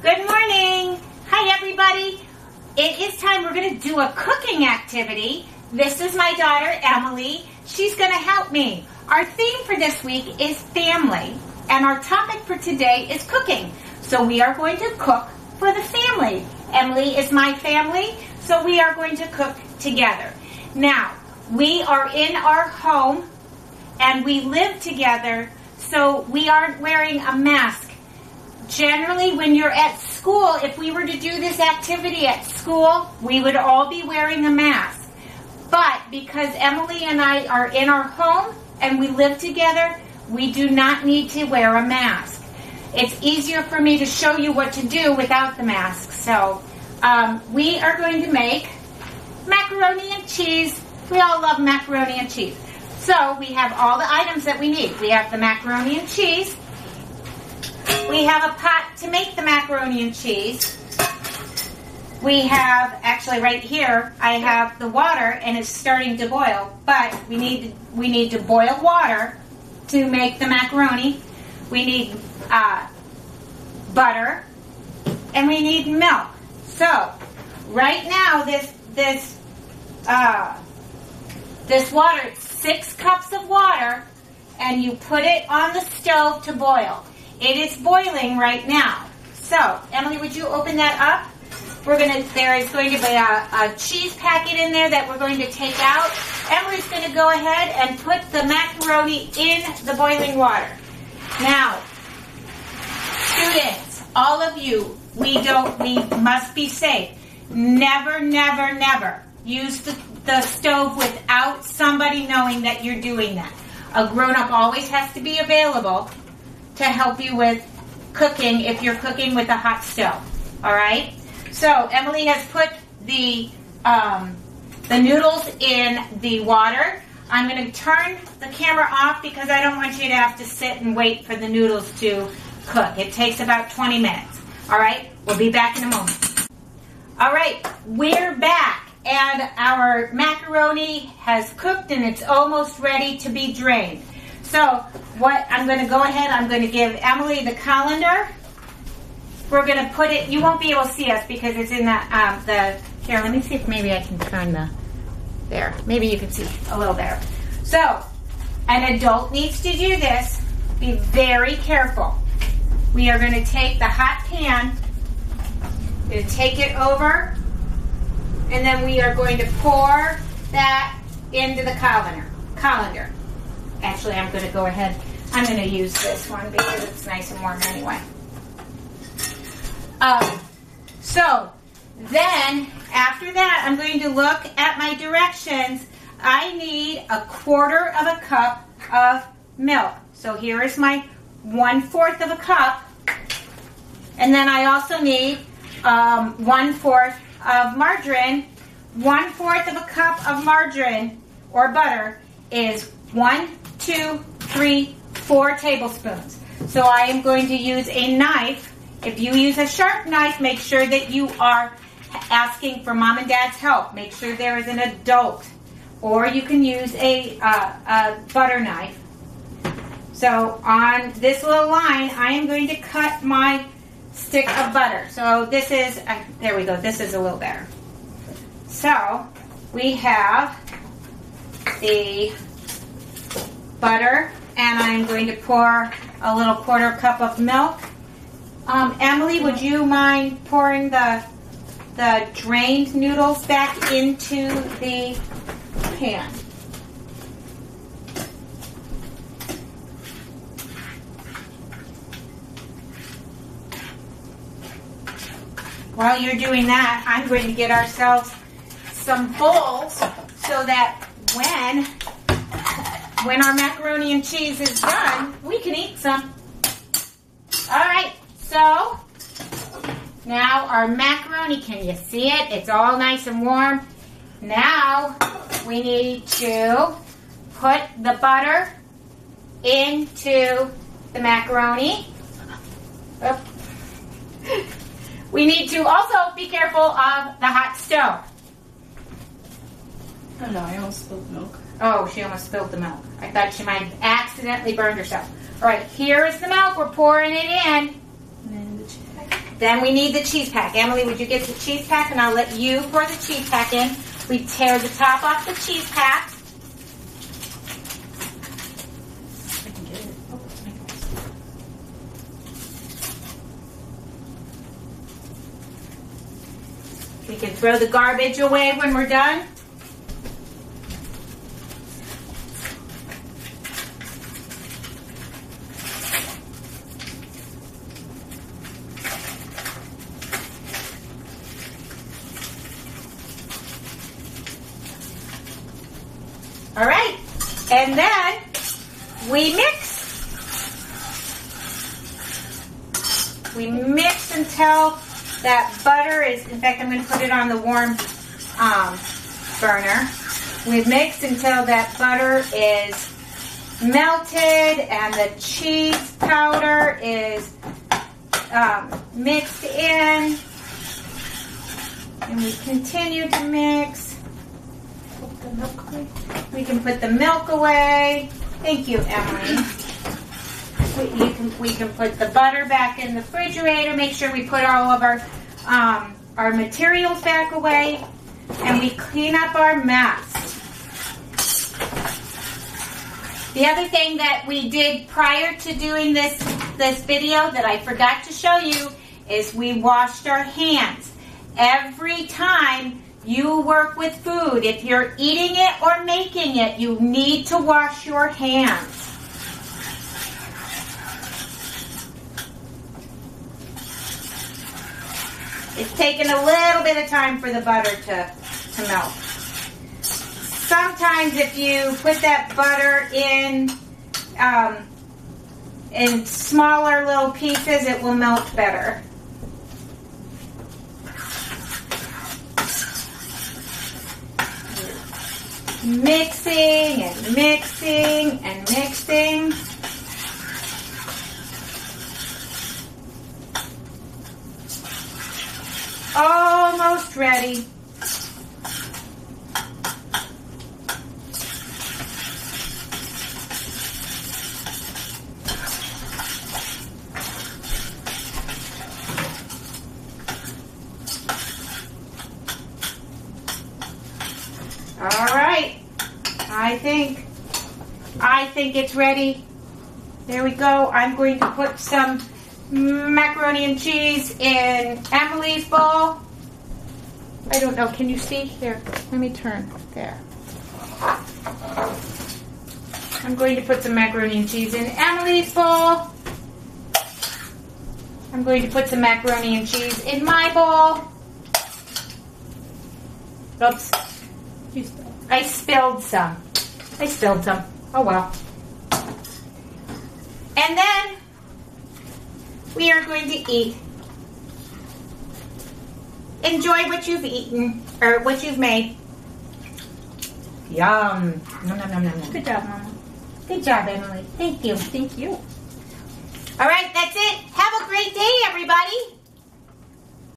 Good morning. Hi, everybody. It is time. We're going to do a cooking activity. This is my daughter, Emily. She's going to help me. Our theme for this week is family, and our topic for today is cooking. So we are going to cook for the family. Emily is my family, so we are going to cook together. Now, we are in our home, and we live together, so we aren't wearing a mask. Generally, when you're at school, if we were to do this activity at school, we would all be wearing a mask. But because Emily and I are in our home and we live together, we do not need to wear a mask. It's easier for me to show you what to do without the mask. So we are going to make macaroni and cheese. We all love macaroni and cheese. So we have all the items that we need. We have the macaroni and cheese. We have a pot to make the macaroni and cheese. We have, actually right here, I have the water and it's starting to boil, but we need to boil water to make the macaroni. We need butter and we need milk. So right now this water, it's 6 cups of water, and you put it on the stove to boil. It is boiling right now. So, Emily, would you open that up? There is going to be a cheese packet in there that we're going to take out. Emily's going to go ahead and put the macaroni in the boiling water. Now, students, all of you, we must be safe. Never, never, never use the stove without somebody knowing that you're doing that. A grown-up always has to be available to help you with cooking if you're cooking with a hot stove. All right? So Emily has put the noodles in the water. I'm going to turn the camera off because I don't want you to have to sit and wait for the noodles to cook. It takes about 20 minutes. All right? We'll be back in a moment. All right, we're back, and our macaroni has cooked and it's almost ready to be drained. So what I'm going to go ahead, I'm going to give Emily the colander. We're going to put it, you won't be able to see us because it's in here, let me see if maybe I can turn there. Maybe you can see a little better. So, an adult needs to do this. Be very careful. We are going to take the hot pan, going to take it over, and then we are going to pour that into the colander. Actually, I'm going to go ahead. I'm going to use this one because it's nice and warm anyway. So then, after that, I'm going to look at my directions. I need 1/4 of a cup of milk. So here is my 1/4 of a cup. And then I also need 1/4 of margarine. 1/4 of a cup of margarine or butter is 1, 2, 3, 4 tablespoons. So I am going to use a knife. If you use a sharp knife, make sure that you are asking for mom and dad's help. Make sure there is an adult. Or you can use a butter knife. So on this little line, I am going to cut my stick of butter. So this is, there we go, this is a little better. So we have the butter, and I'm going to pour a little 1/4 cup of milk. Emily, would you mind pouring the drained noodles back into the pan? While you're doing that, I'm going to get ourselves some bowls so that when our macaroni and cheese is done, we can eat some. All right, so now our macaroni, can you see it? It's all nice and warm. Now we need to put the butter into the macaroni. Oop. We need to also be careful of the hot stove. Oh no, I almost spilled milk. Oh, she almost spilled the milk. I thought she might have accidentally burned herself. All right, here is the milk. We're pouring it in. And then the cheese. Then we need the cheese pack. Emily, would you get the cheese pack? And I'll let you pour the cheese pack in. We tear the top off the cheese pack. We can throw the garbage away when we're done. All right, and then we mix. We mix until that butter is, in fact, I'm going to put it on the warm burner. We mix until that butter is melted and the cheese powder is mixed in. And we continue to mix. Put the milk away. We can put the milk away. Thank you, Emily. We can put the butter back in the refrigerator. Make sure we put all of our materials back away, and we clean up our mess. The other thing that we did prior to doing this video that I forgot to show you is we washed our hands. Every time you work with food, if you're eating it or making it, you need to wash your hands. It's taking a little bit of time for the butter to melt. Sometimes if you put that butter in smaller little pieces, it will melt better. Mixing and mixing and mixing. Almost ready. All right. I think it's ready. There we go. I'm going to put some macaroni and cheese in Emily's bowl. I don't know. Can you see? Here, let me turn. There. I'm going to put some macaroni and cheese in Emily's bowl. I'm going to put some macaroni and cheese in my bowl. Oops. I spilled some. Oh well. And then we are going to eat. Enjoy what you've eaten, or what you've made. Yum. Nom, nom, nom, nom, nom. Good job, Mama. Good job, Emily. Thank you. Thank you. All right, that's it. Have a great day, everybody.